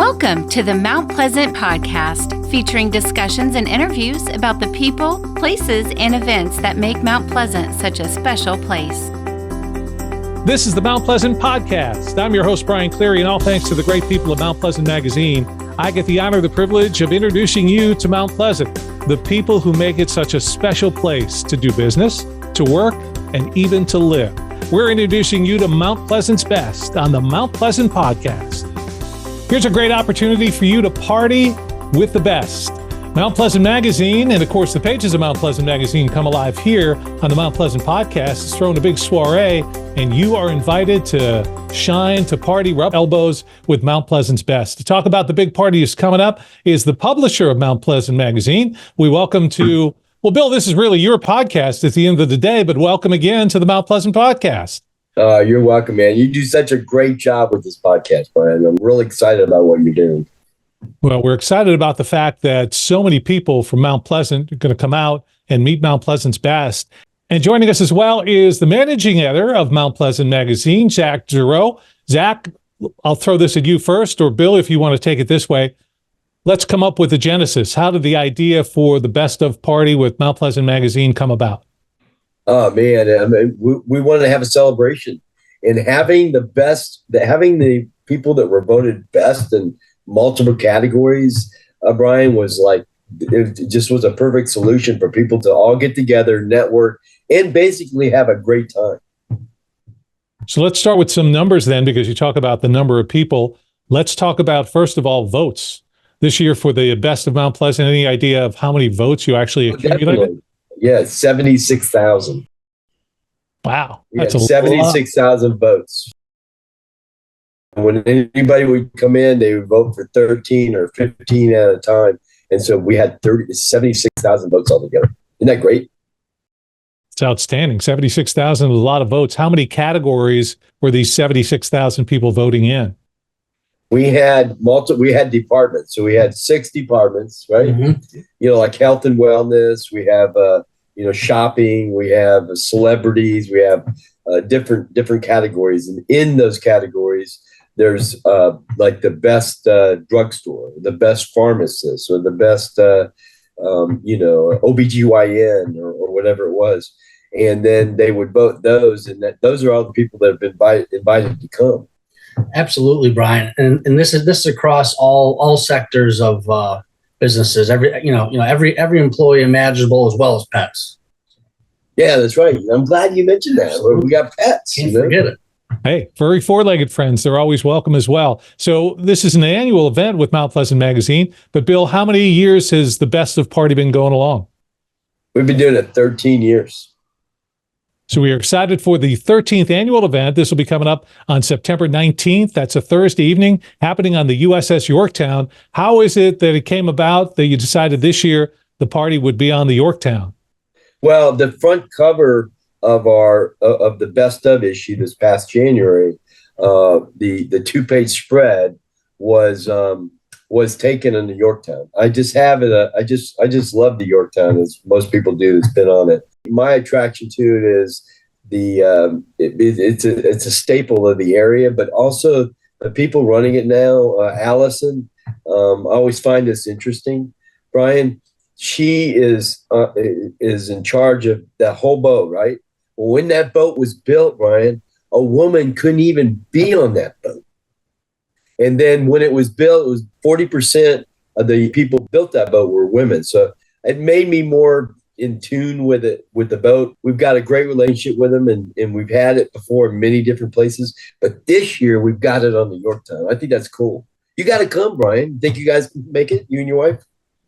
Welcome to the Mount Pleasant podcast, featuring discussions and interviews about the people, places, and events that make Mount Pleasant such a special place. This is the Mount Pleasant podcast. I'm your host, Brian Cleary, and all thanks to the great people of Mount Pleasant Magazine, I get the honor, the privilege of introducing you to Mount Pleasant, the people who make it such a special place to do business, to work, and even to live. We're introducing you to Mount Pleasant's best on the Mount Pleasant podcast. Here's a great opportunity for you to party with the best. Mount Pleasant Magazine, and of course the pages of Mount Pleasant Magazine come alive here on the Mount Pleasant podcast. It's throwing a big soiree, and you are invited to shine, to party, rub elbows with Mount Pleasant's best. To talk about the big party that's coming up is the publisher of Mount Pleasant Magazine. We welcome to, well, Bill, this is really your podcast at the end of the day, but welcome again to the Mount Pleasant podcast. You're welcome, man. You do such a great job with this podcast, Brian. I'm really excited about what you're doing. Well, we're excited about the fact that so many people from Mount Pleasant are going to come out and meet Mount Pleasant's best. And joining us as well is the managing editor of Mount Pleasant Magazine, Zach Giroux. Zach, I'll throw this at you first, or Bill, if you want to take it this way. Let's come up with the genesis. How did the idea for the Best of Party with Mount Pleasant Magazine come about? Oh, man. I mean, we wanted to have a celebration. And having having the people that were voted best in multiple categories, Brian, was like, it just was a perfect solution for people to all get together, network, and basically have a great time. So let's start with some numbers then, because you talk about the number of people. Let's talk about, first of all, votes. This year for the Best of Mount Pleasant, any idea of how many votes you actually accumulated? Definitely. Yeah, 76,000. Wow. That's 76,000 votes. When anybody would come in, they would vote for 13 or 15 at a time. And so we had 76,000 votes altogether. Isn't that great? It's outstanding. 76,000 is a lot of votes. How many categories were these 76,000 people voting in? We had departments. So we had 6 departments, right? Mm-hmm. You know, like health and wellness. We have, shopping. We have celebrities. We have different categories. And in those categories, there's like the best drugstore, the best pharmacist, or the best, OBGYN or whatever it was. And then they would vote those. And those are all the people that have been invited to come. Absolutely, Brian, and this is across all sectors of businesses. Every employee imaginable, as well as pets. Yeah, that's right. I'm glad you mentioned that. We got pets. Can't forget it. Hey, furry four-legged friends, they're always welcome as well. So this is an annual event with Mount Pleasant Magazine. But Bill, how many years has the Best of Party been going along? We've been doing it 13 years. So we are excited for the 13th annual event. This will be coming up on September 19th. That's a Thursday evening, happening on the USS Yorktown. How is it that it came about that you decided this year the party would be on the Yorktown? Well, the front cover of the Best of issue this past January, the 2-page spread was taken in the Yorktown. I just have it. I just love the Yorktown, as most people do that's been on it. My attraction to it is it's a staple of the area, but also the people running it now. Allison, I always find this interesting. Brian, she is in charge of that whole boat, right? Well, when that boat was built, Brian, a woman couldn't even be on that boat. And then when it was built, it was 40% of the people built that boat were women. So it made me more in tune with the boat. We've got a great relationship with them, and we've had it before in many different places. But this year we've got it on the Yorktown. I think that's cool. You got to come, Brian. Think you guys can make it, you and your wife?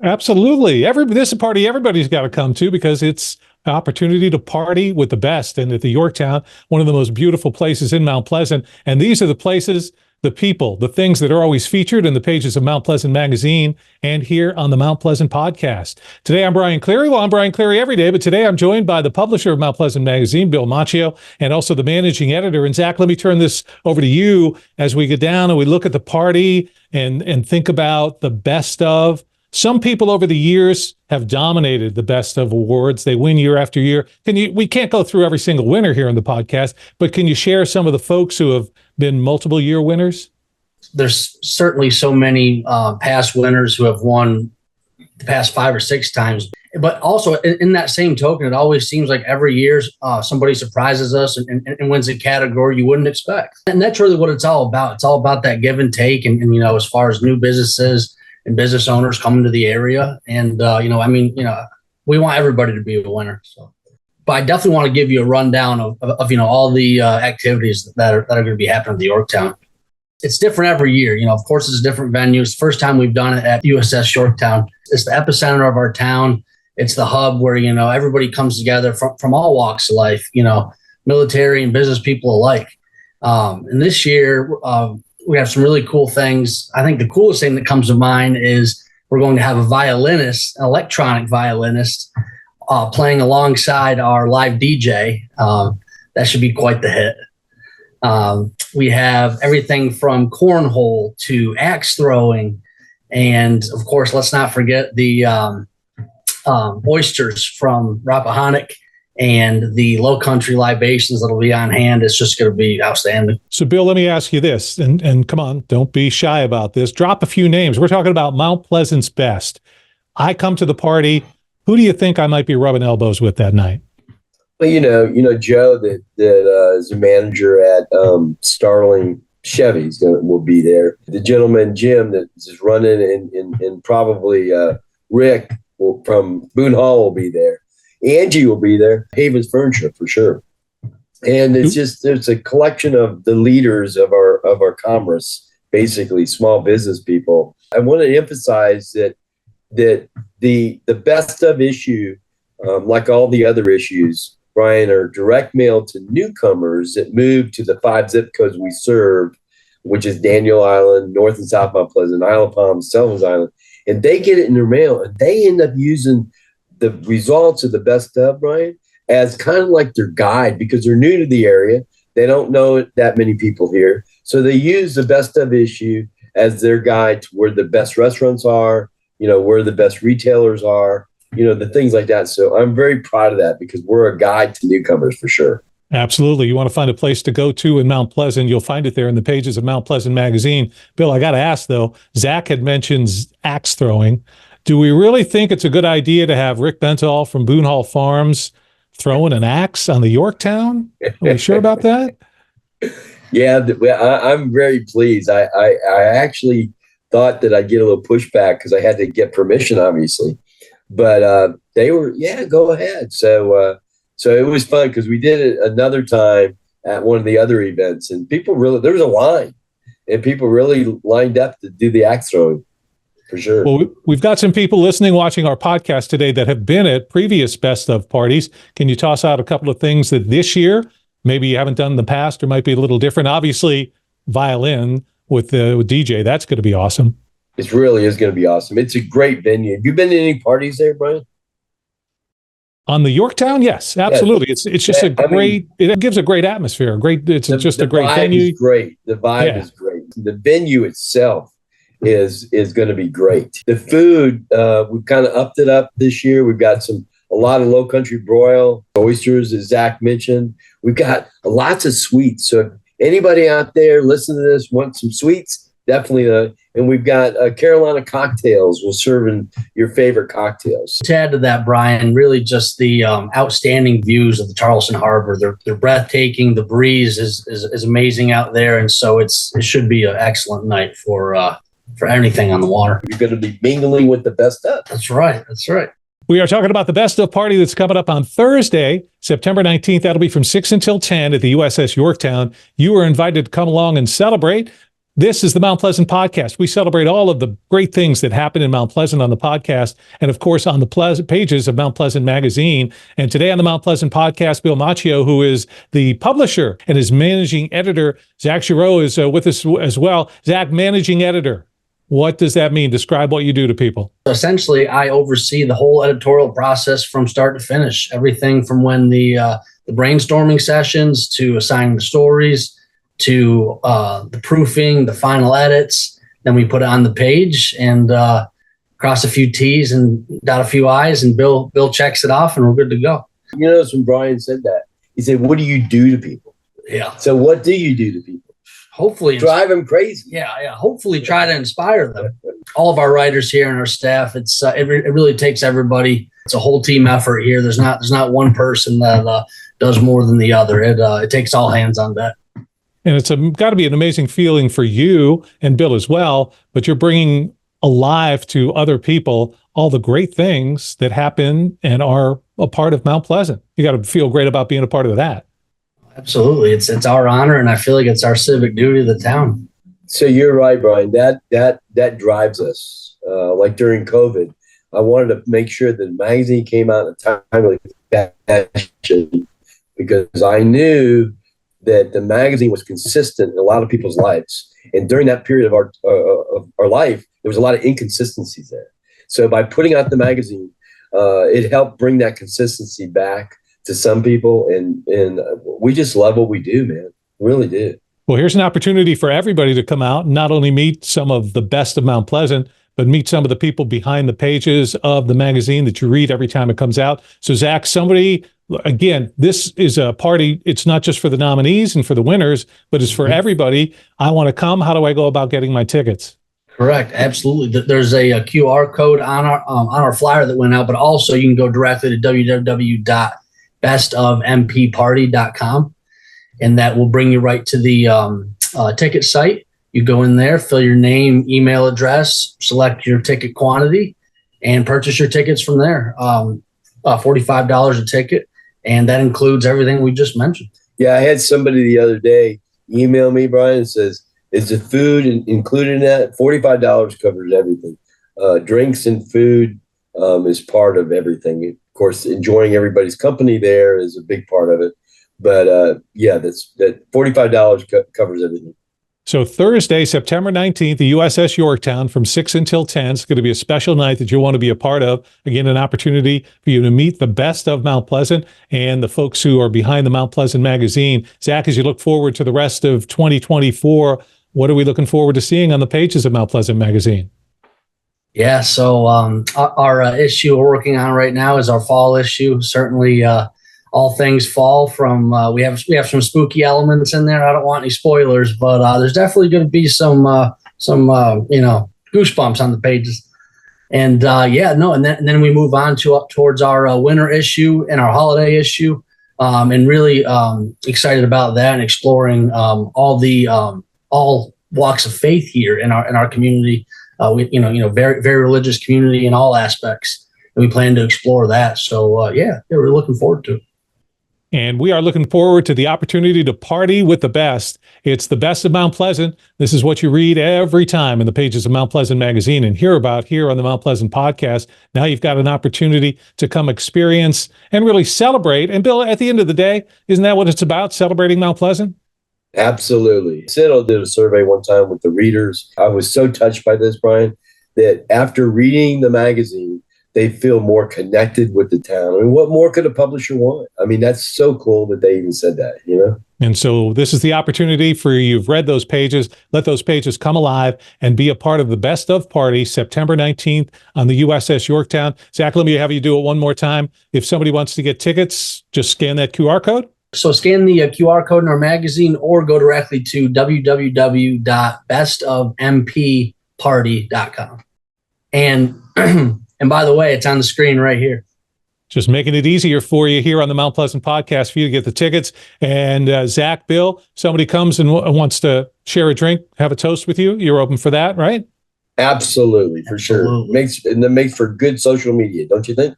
Absolutely. This is a party everybody's got to come to, because it's an opportunity to party with the best. And at the Yorktown, one of the most beautiful places in Mount Pleasant. And these are the places, the people, the things that are always featured in the pages of Mount Pleasant Magazine and here on the Mount Pleasant podcast. Today, I'm Brian Cleary. Well, I'm Brian Cleary every day, but today I'm joined by the publisher of Mount Pleasant Magazine, Bill Macchio, and also the managing editor. And Zach, let me turn this over to you as we get down and we look at the party and think about the best of. Some people over the years have dominated the Best of awards. They win year after year. We can't go through every single winner here on the podcast, but can you share some of the folks who have been multiple year winners? there's certainly so many past winners who have won the past 5 or 6 times. But also in that same token, it always seems like every year somebody surprises us and wins a category you wouldn't expect. And that's really what it's all about. It's all about that give and take. And as far as new businesses and business owners coming to the area. And, we want everybody to be a winner. So, but I definitely want to give you a rundown of all the activities that are going to be happening at the Yorktown. It's different every year. Of course, it's a different venue. It's the first time we've done it at USS Yorktown. It's the epicenter of our town. It's the hub where, everybody comes together from all walks of life, military and business people alike. And this year, we have some really cool things. I think the coolest thing that comes to mind is we're going to have a violinist, an electronic violinist, playing alongside our live DJ. That should be quite the hit. We have everything from cornhole to axe throwing. And of course, let's not forget the oysters from Rappahannock and the Lowcountry libations that'll be on hand. It's just going to be outstanding. So, Bill, let me ask you this, and come on, don't be shy about this. Drop a few names. We're talking about Mount Pleasant's best. I come to the party. Who do you think I might be rubbing elbows with that night? Well, Joe that is a manager at Starling Chevy's will be there. The gentleman Jim that is running and probably Rick from Boone Hall will be there. Angie will be there. Haven's Furniture for sure. And there's a collection of the leaders of our commerce, basically small business people. I want to emphasize that the best of issue, like all the other issues, Brian, are direct mail to newcomers that move to the 5 zip codes we serve, which is Daniel Island, North and South Mount Pleasant, Isle of Palms, Sullivan's Island. And they get it in their mail, and they end up using the results of the best of, Brian, as kind of like their guide because they're new to the area. They don't know that many people here. So they use the best of issue as their guide to where the best restaurants are, where the best retailers are, the things like that. So I'm very proud of that because we're a guide to newcomers for sure. Absolutely. You want to find a place to go to in Mount Pleasant, you'll find it there in the pages of Mount Pleasant Magazine. Bill, I got to ask, though, Zach had mentioned axe throwing. Do we really think it's a good idea to have Rick Bentall from Boone Hall Farms throwing an axe on the Yorktown? Are we sure about that? Yeah, I'm very pleased. I actually thought that I'd get a little pushback because I had to get permission, obviously. But they were, go ahead. So it was fun because we did it another time at one of the other events, and there was a line, and people really lined up to do the axe throwing. For sure. Well, we've got some people listening, watching our podcast today that have been at previous best of parties. Can you toss out a couple of things that this year maybe you haven't done in the past or might be a little different? Obviously, violin with DJ, that's going to be awesome. It really is going to be awesome. It's a great venue. Have you been to any parties there, Brian? On the Yorktown? Yes, absolutely. Yes. It's just it gives a great atmosphere. It's just a great venue. Is great. The vibe is great. The venue itself is going to be great. The food, we've kind of upped it up this year. We've got a lot of Lowcountry Boil, oysters, as Zach mentioned. We've got lots of sweets. So if anybody out there listening to this wants some sweets, definitely. And we've got Carolina cocktails. We'll serve in your favorite cocktails. To add to that, Brian, really just the outstanding views of the Charleston Harbor. They're breathtaking. The breeze is amazing out there. And so it should be an excellent night for anything on the water. You're going to be mingling with the best of. That's right. We are talking about the best of party that's coming up on Thursday, September 19th. That'll be from 6 until 10 at the USS Yorktown. You are invited to come along and celebrate. This is the Mount Pleasant Podcast. We celebrate all of the great things that happen in Mount Pleasant on the podcast and, of course, on the pages of Mount Pleasant Magazine. And today on the Mount Pleasant Podcast, Bill Macchio, who is the publisher and is managing editor, Zach Giroux, is with us as well. Zach, managing editor. What does that mean? Describe what you do to people. Essentially, I oversee the whole editorial process from start to finish. Everything from when the brainstorming sessions to assigning the stories to the proofing, the final edits. Then we put it on the page and cross a few T's and dot a few I's, and Bill checks it off, and we're good to go. When Brian said that, he said, "What do you do to people?" Yeah. So what do you do to people? hopefully drive them crazy. Yeah. Hopefully try to inspire them. All of our writers here and our staff, it really takes everybody. It's a whole team effort here. There's not one person that does more than the other. It takes all hands on deck. And it's got to be an amazing feeling for you and Bill as well, but you're bringing alive to other people all the great things that happen and are a part of Mount Pleasant. You got to feel great about being a part of that. Absolutely. It's our honor, and I feel like it's our civic duty to the town. So you're right, Brian. That drives us. Like during COVID, I wanted to make sure that the magazine came out in a timely fashion because I knew that the magazine was consistent in a lot of people's lives. And during that period of our life, there was a lot of inconsistencies there. So by putting out the magazine, it helped bring that consistency back to some people. And we just love what we do, man. Really do. Well, here's an opportunity for everybody to come out and not only meet some of the best of Mount Pleasant, but meet some of the people behind the pages of the magazine that you read every time it comes out. So, Zach, again, this is a party. It's not just for the nominees and for the winners, but it's for everybody. I want to come. How do I go about getting my tickets? Correct. Absolutely. There's a QR code on our flyer that went out, but also you can go directly to www.bestofmpparty.com, and that will bring you right to the ticket site. You go in there, fill your name, email address, select your ticket quantity, and purchase your tickets from there. $45 a ticket, and that includes everything we just mentioned. Yeah, I had somebody the other day email me, Brian, and says, is the food included in that? $45 covers everything. Drinks and food is part of everything. Of course, enjoying everybody's company there is a big part of it. But that $45 covers everything. So Thursday, September 19th, the USS Yorktown from 6 until 10. It's going to be a special night that you'll want to be a part of. Again, an opportunity for you to meet the best of Mount Pleasant and the folks who are behind the Mount Pleasant magazine. Zach, as you look forward to the rest of 2024, what are we looking forward to seeing on the pages of Mount Pleasant magazine? Yeah, so our issue we're working on right now is our fall issue. Certainly all things fall from we have some spooky elements in there. I don't want any spoilers, but there's definitely going to be some goosebumps on the pages. And and then we move on to up towards our winter issue and our holiday issue, and really excited about that and exploring all walks of faith here in our community. We very very religious community in all aspects, and we plan to explore that. So we're looking forward to it. And we are looking forward to the opportunity to party with the best. It's the best of Mount Pleasant. This is what you read every time in the pages of Mount Pleasant magazine and hear about here on the Mount Pleasant podcast. Now you've got an opportunity to come experience and really celebrate. And Bill, at the end of the day, isn't that what it's about, celebrating Mount Pleasant? Absolutely. Citadel did a survey one time with the readers. I was so touched by this, Brian, that after reading the magazine, they feel more connected with the town. I mean, what more could a publisher want? I mean, that's so cool that they even said that, you know? And so this is the opportunity for you. You've read those pages. Let those pages come alive and be a part of the Best of Party, September 19th on the USS Yorktown. Zach, let me have you do it one more time. If somebody wants to get tickets, just scan that QR code. So scan the QR code in our magazine or go directly to www.bestofmpparty.com. And by the way, it's on the screen right here. Just making it easier for you here on the Mount Pleasant podcast for you to get the tickets. And Zach, Bill, somebody comes and wants to share a drink, have a toast with you. You're open for that, right? Absolutely, for sure. Makes for good social media, don't you think?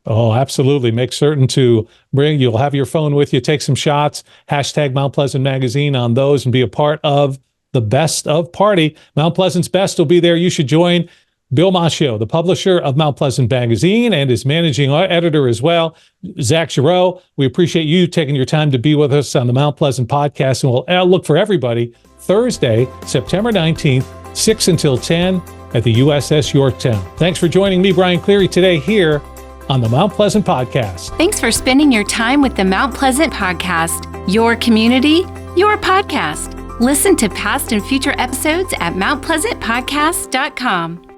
Oh, absolutely. Make certain to you'll have your phone with you, take some shots, hashtag Mount Pleasant Magazine on those and be a part of the Best of Party. Mount Pleasant's Best will be there. You should join. Bill Macchio, the publisher of Mount Pleasant Magazine and his managing editor as well, Zach Giroux. We appreciate you taking your time to be with us on the Mount Pleasant podcast, and we'll look for everybody Thursday, September 19th, 6 until 10 at the USS Yorktown. Thanks for joining me, Brian Cleary, today here on the Mount Pleasant podcast. Thanks for spending your time with the Mount Pleasant podcast, your community, your podcast. Listen to past and future episodes at mountpleasantpodcast.com.